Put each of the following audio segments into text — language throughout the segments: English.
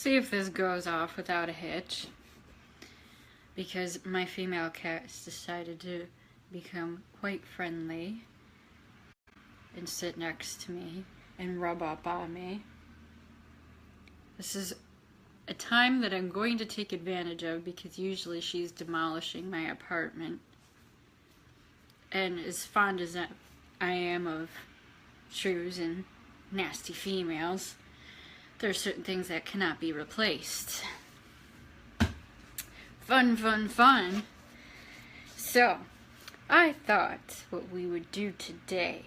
see if this goes off without a hitch, because my female cat has decided to become quite friendly and sit next to me and rub up on me. This is a time that I'm going to take advantage of because usually she's demolishing my apartment. And as fond as I am of shrews and nasty females, there are certain things that cannot be replaced. Fun, fun, fun. So, I thought what we would do today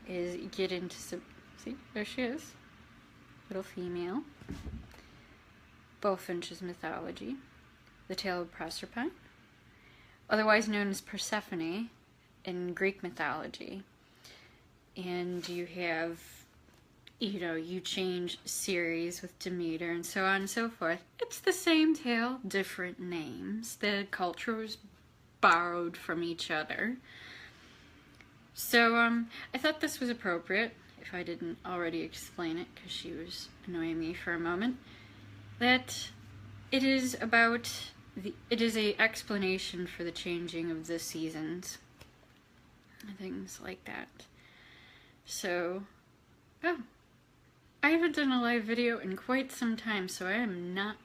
is get into some... See, there she is. Little female. Bulfinch's Mythology. The Tale of Proserpine. Otherwise known as Persephone in Greek mythology. And you have, you know, you change series with Demeter and so on and so forth. It's the same tale, different names. The culture was borrowed from each other. So I thought this was appropriate, if I didn't already explain it, because she was annoying me for a moment, that it is about it is a explanation for the changing of the seasons. Things like that. So, oh, I haven't done a live video in quite some time, so I am not...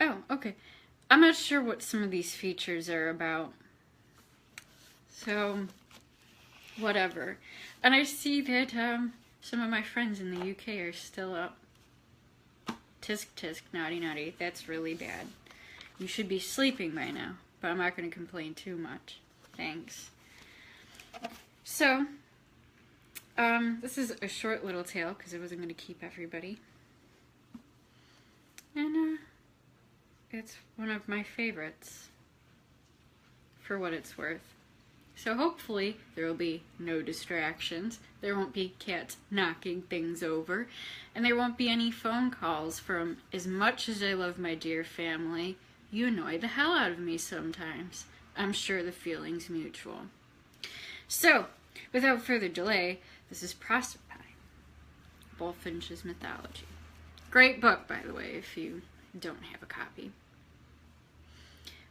Oh, okay. I'm not sure what some of these features are about. So, whatever. And I see that some of my friends in the UK are still up. Tisk tisk, naughty naughty. That's really bad. You should be sleeping by now, but I'm not going to complain too much. Thanks. So, this is a short little tale because I wasn't going to keep everybody. And it's one of my favorites, for what it's worth. So hopefully there will be no distractions, there won't be cats knocking things over, and there won't be any phone calls from, as much as I love my dear family, you annoy the hell out of me sometimes. I'm sure the feeling's mutual. So, without further delay, this is Proserpine, Bulfinch's Mythology. Great book, by the way, if you don't have a copy.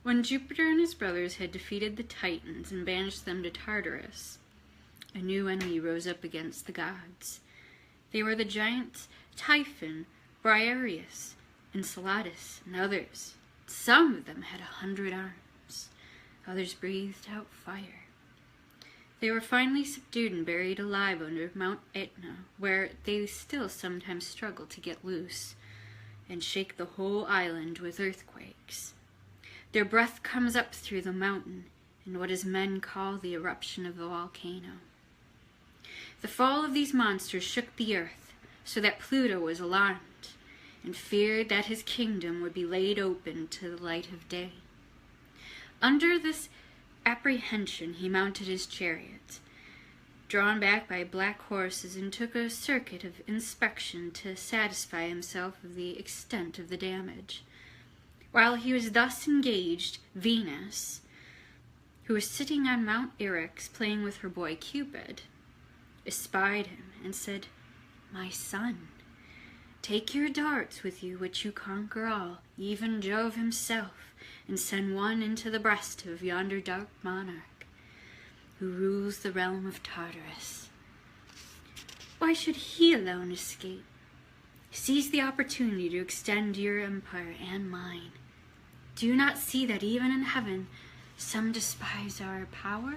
When Jupiter and his brothers had defeated the Titans and banished them to Tartarus, a new enemy rose up against the gods. They were the giants Typhon, Briareus, Enceladus, and others. Some of them had 100 arms. Others breathed out fire. They were finally subdued and buried alive under Mount Etna, where they still sometimes struggle to get loose and shake the whole island with earthquakes. Their breath comes up through the mountain in what is men call the eruption of the volcano. The fall of these monsters shook the earth, so that Pluto was alarmed and feared that his kingdom would be laid open to the light of day. Under this apprehension he mounted his chariot, drawn back by black horses, and took a circuit of inspection to satisfy himself of the extent of the damage. While he was thus engaged, Venus, who was sitting on Mount Eryx playing with her boy Cupid, espied him and said, "My son, take your darts with you which you conquer all, even Jove himself, and send one into the breast of yonder dark monarch, who rules the realm of Tartarus. Why should he alone escape? Seize the opportunity to extend your empire and mine. Do you not see that even in heaven some despise our power?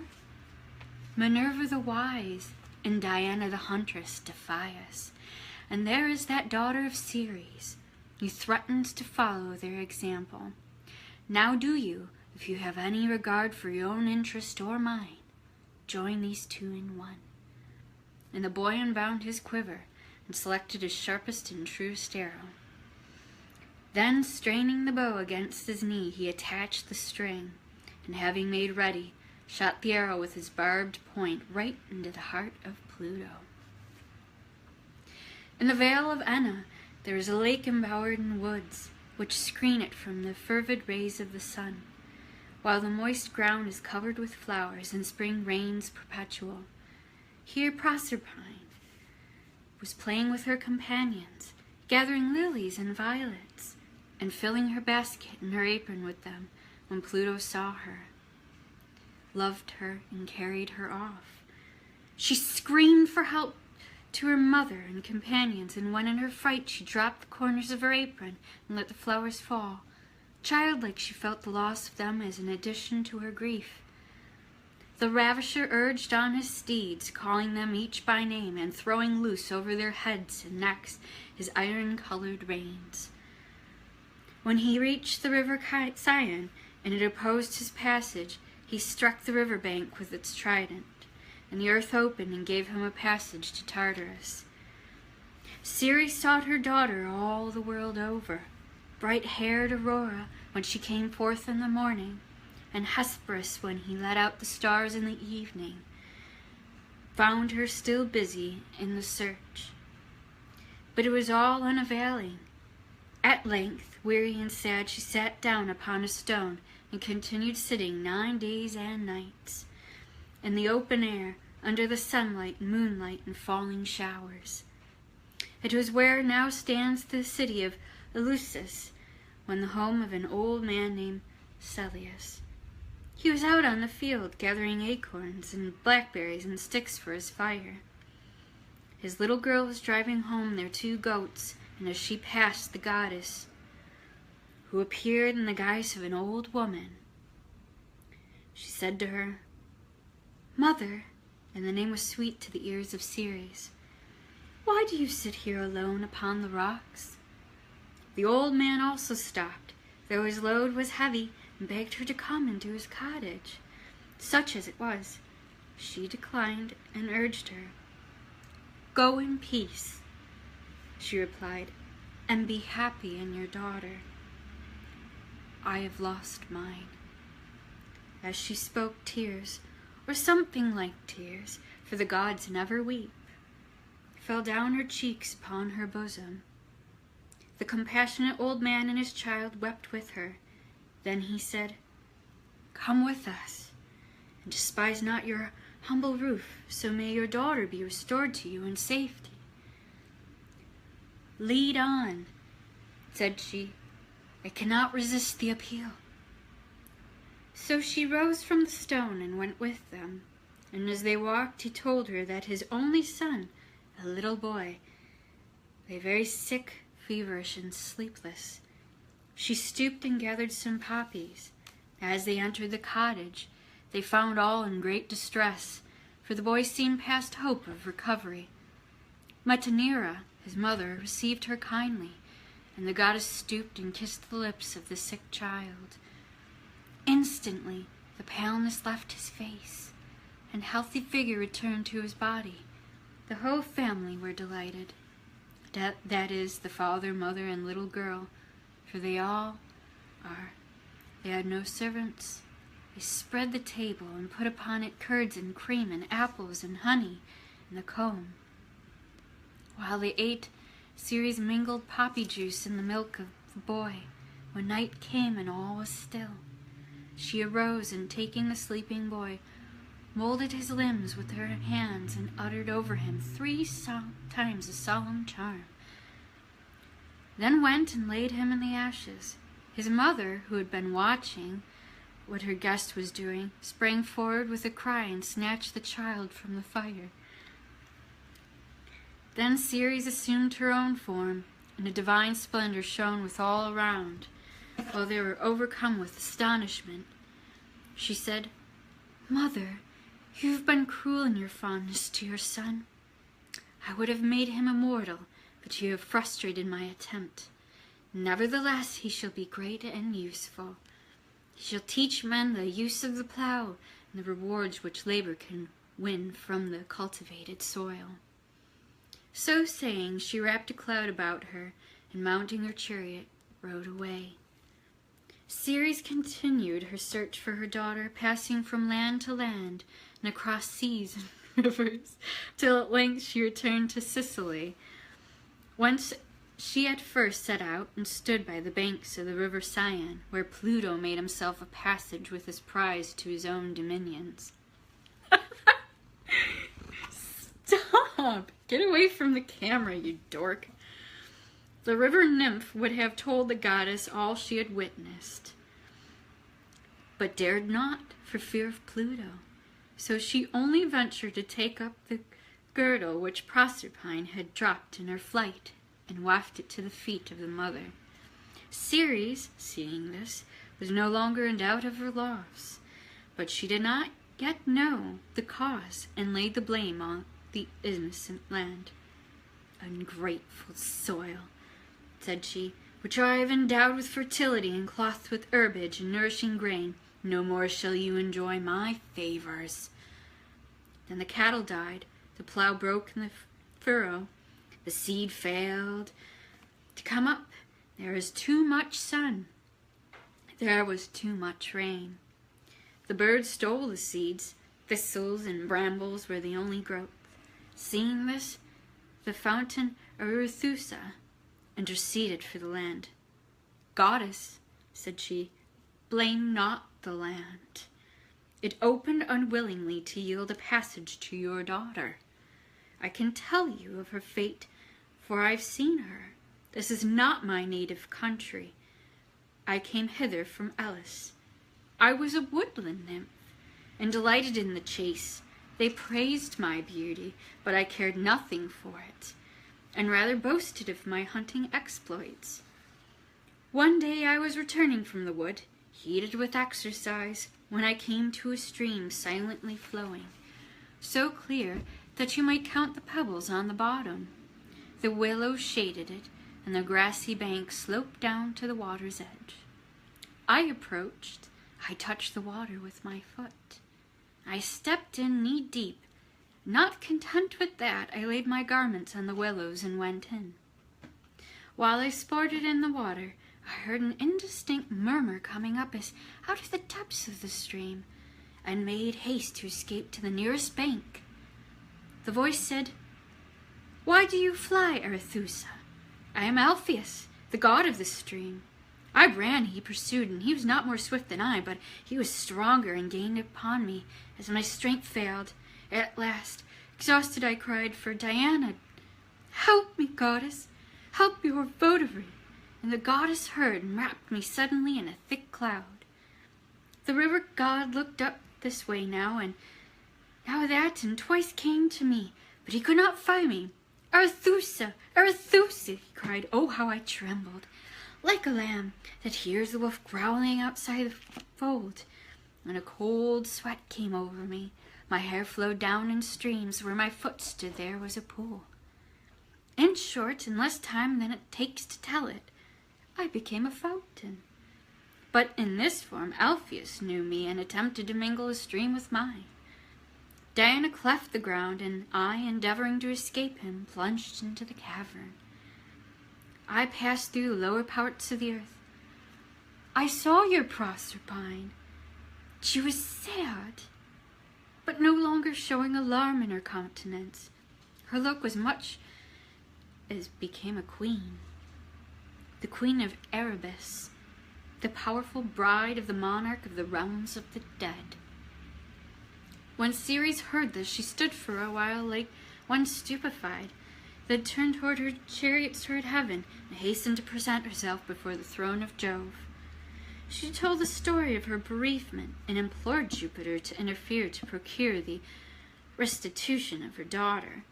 Minerva the wise and Diana the huntress defy us, and there is that daughter of Ceres, who threatens to follow their example. Now do you, if you have any regard for your own interest or mine, join these two in one." And the boy unbound his quiver and selected his sharpest and truest arrow. Then, straining the bow against his knee, he attached the string, and having made ready, shot the arrow with his barbed point right into the heart of Pluto. In the vale of Enna there is a lake embowered in woods, which screen it from the fervid rays of the sun, while the moist ground is covered with flowers and spring reigns perpetual. Here Proserpine, was playing with her companions, gathering lilies and violets, and filling her basket and her apron with them when Pluto saw her, loved her, and carried her off. She screamed for help to her mother and companions, and when in her fright she dropped the corners of her apron and let the flowers fall, childlike she felt the loss of them as an addition to her grief. The ravisher urged on his steeds, calling them each by name and throwing loose over their heads and necks his iron-colored reins. When he reached the river Cyane and it opposed his passage, he struck the river bank with its trident, and the earth opened and gave him a passage to Tartarus. Ceres sought her daughter all the world over, bright-haired Aurora when she came forth in the morning, and Hesperus when he let out the stars in the evening, found her still busy in the search. But it was all unavailing. At length, weary and sad, she sat down upon a stone and continued sitting 9 days and nights in the open air, under the sunlight, moonlight, and falling showers. It was where now stands the city of Eleusis, when the home of an old man named Celeus. He was out on the field gathering acorns and blackberries and sticks for his fire. His little girl was driving home their 2 goats, and as she passed the goddess, who appeared in the guise of an old woman, she said to her, "Mother," and the name was sweet to the ears of Ceres, "why do you sit here alone upon the rocks?" The old man also stopped, though his load was heavy, and begged her to come into his cottage. Such as it was, she declined and urged her. "Go in peace," she replied, "and be happy in your daughter. I have lost mine." As she spoke, tears, or something like tears, for the gods never weep, fell down her cheeks upon her bosom. The compassionate old man and his child wept with her. Then he said, "Come with us, and despise not your humble roof, so may your daughter be restored to you in safety." "Lead on," said she. "I cannot resist the appeal." So she rose from the stone and went with them, and as they walked he told her that his only son, a little boy, lay very sick, feverish, and sleepless. She stooped and gathered some poppies. As they entered the cottage, they found all in great distress, for the boy seemed past hope of recovery. Metaneira, his mother, received her kindly, and the goddess stooped and kissed the lips of the sick child. Instantly, the paleness left his face, and healthy vigor returned to his body. The whole family were delighted. That is, the father, mother, and little girl, for they all are. They had no servants. They spread the table and put upon it curds and cream and apples and honey and the comb. While they ate, Ceres mingled poppy juice in the milk of the boy. When night came and all was still, she arose and, taking the sleeping boy, molded his limbs with her hands and uttered over him 3 times a solemn charm. Then went and laid him in the ashes. His mother, who had been watching what her guest was doing, sprang forward with a cry and snatched the child from the fire. Then Ceres assumed her own form, and a divine splendor shone with all around. While they were overcome with astonishment, she said, "Mother, you have been cruel in your fondness to your son. I would have made him immortal, but you have frustrated my attempt. Nevertheless, he shall be great and useful. He shall teach men the use of the plow and the rewards which labor can win from the cultivated soil." So saying, she wrapped a cloud about her, and mounting her chariot, rode away. Ceres continued her search for her daughter, passing from land to land and across seas and rivers, till at length she returned to Sicily, whence she at first set out and stood by the banks of the river Cyane, where Pluto made himself a passage with his prize to his own dominions. Stop! up! Get away from the camera, you dork. The river nymph would have told the goddess all she had witnessed, but dared not for fear of Pluto. So she only ventured to take up the girdle which Proserpine had dropped in her flight and waft it to the feet of the mother. Ceres, seeing this, was no longer in doubt of her loss, but she did not yet know the cause and laid the blame on the innocent land. Ungrateful soil, said she, which I have endowed with fertility and clothed with herbage and nourishing grain, no more shall you enjoy my favors. Then the cattle died, the plow broke in the furrow, the seed failed to come up. There was too much sun. There was too much rain. The birds stole the seeds. Thistles and brambles were the only growth. Seeing this, the fountain Arethusa interceded for the land. Goddess, said she, blame not the land. It opened unwillingly to yield a passage to your daughter. I can tell you of her fate, for I've seen her. This is not my native country. I came hither from Elis. I was a woodland nymph, and delighted in the chase. They praised my beauty, but I cared nothing for it, and rather boasted of my hunting exploits. One day I was returning from the wood, heated with exercise, when I came to a stream silently flowing, so clear that you might count the pebbles on the bottom. The willows shaded it, and the grassy bank sloped down to the water's edge. I approached. I touched the water with my foot. I stepped in knee-deep. Not content with that, I laid my garments on the willows and went in. While I sported in the water, I heard an indistinct murmur coming up as out of the depths of the stream, and made haste to escape to the nearest bank. The voice said, "Why do you fly, Arethusa? I am Alpheus, the god of the stream." I ran, he pursued, and he was not more swift than I, but he was stronger and gained upon me as my strength failed. At last, exhausted, I cried for Diana, "Help me, goddess, help your votary." And the goddess heard and wrapped me suddenly in a thick cloud. The river god looked up this way now and now that, and twice came to me, but he could not find me. "Arethusa, Arethusa," he cried. Oh, how I trembled, like a lamb that hears the wolf growling outside the fold, and a cold sweat came over me. My hair flowed down in streams. Where my foot stood there was a pool. In short, in less time than it takes to tell it, I became a fountain. But in this form Alpheus knew me and attempted to mingle a stream with mine. Diana cleft the ground, and I, endeavoring to escape him, plunged into the cavern. I passed through the lower parts of the earth. I saw your Proserpine. She was sad, but no longer showing alarm in her countenance. Her look was much as became a queen, the queen of Erebus, the powerful bride of the monarch of the realms of the dead. When Ceres heard this, she stood for a while like one stupefied, then turned toward her chariots toward heaven and hastened to present herself before the throne of Jove. She told the story of her bereavement and implored Jupiter to interfere to procure the restitution of her daughter.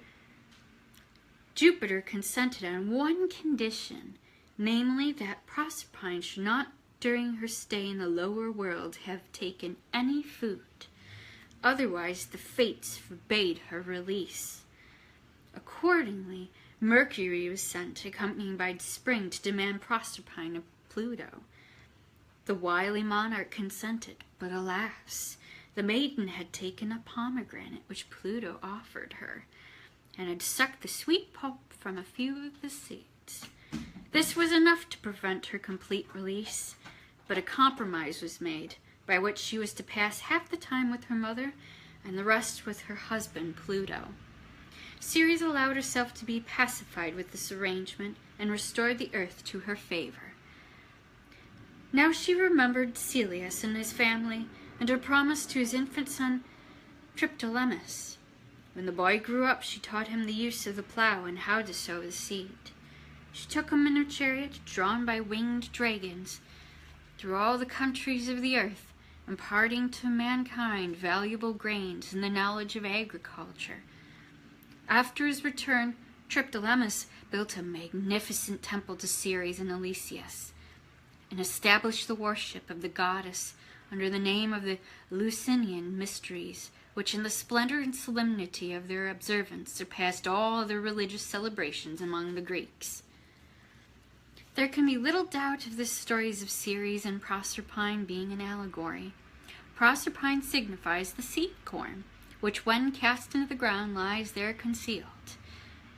Jupiter consented on one condition, namely that Proserpine should not during her stay in the lower world have taken any food. Otherwise the fates forbade her release. Accordingly, Mercury was sent, accompanied by Spring, to demand Proserpine of Pluto. The wily monarch consented, but alas, the maiden had taken a pomegranate which Pluto offered her, and had sucked the sweet pulp from a few of the seeds. This was enough to prevent her complete release, but a compromise was made, by which she was to pass half the time with her mother and the rest with her husband Pluto. Ceres allowed herself to be pacified with this arrangement and restored the earth to her favor. Now she remembered Celeus and his family and her promise to his infant son Triptolemus. When the boy grew up, she taught him the use of the plow and how to sow the seed. She took him in her chariot, drawn by winged dragons, through all the countries of the earth, imparting to mankind valuable grains and the knowledge of agriculture. After his return, Triptolemus built a magnificent temple to Ceres and Elysius, and established the worship of the goddess under the name of the Eleusinian Mysteries, which in the splendor and solemnity of their observance surpassed all other religious celebrations among the Greeks. There can be little doubt of the stories of Ceres and Proserpine being an allegory. Proserpine signifies the seed corn, which when cast into the ground lies there concealed.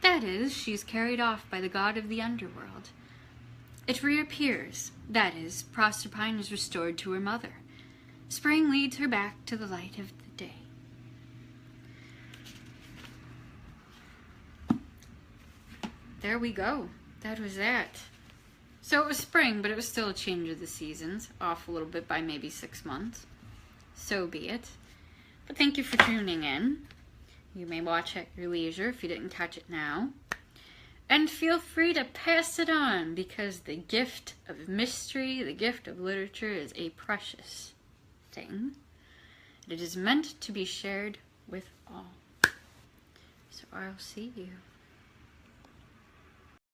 That is, she is carried off by the god of the underworld. It reappears, that is, Proserpine is restored to her mother. Spring leads her back to the light of the day. There we go. That was that. So it was spring, but it was still a change of the seasons, off a little bit by maybe 6 months. So be it. But thank you for tuning in. You may watch at your leisure if you didn't catch it now. And feel free to pass it on, because the gift of mystery, the gift of literature, is a precious thing. It is meant to be shared with all. So I'll see you.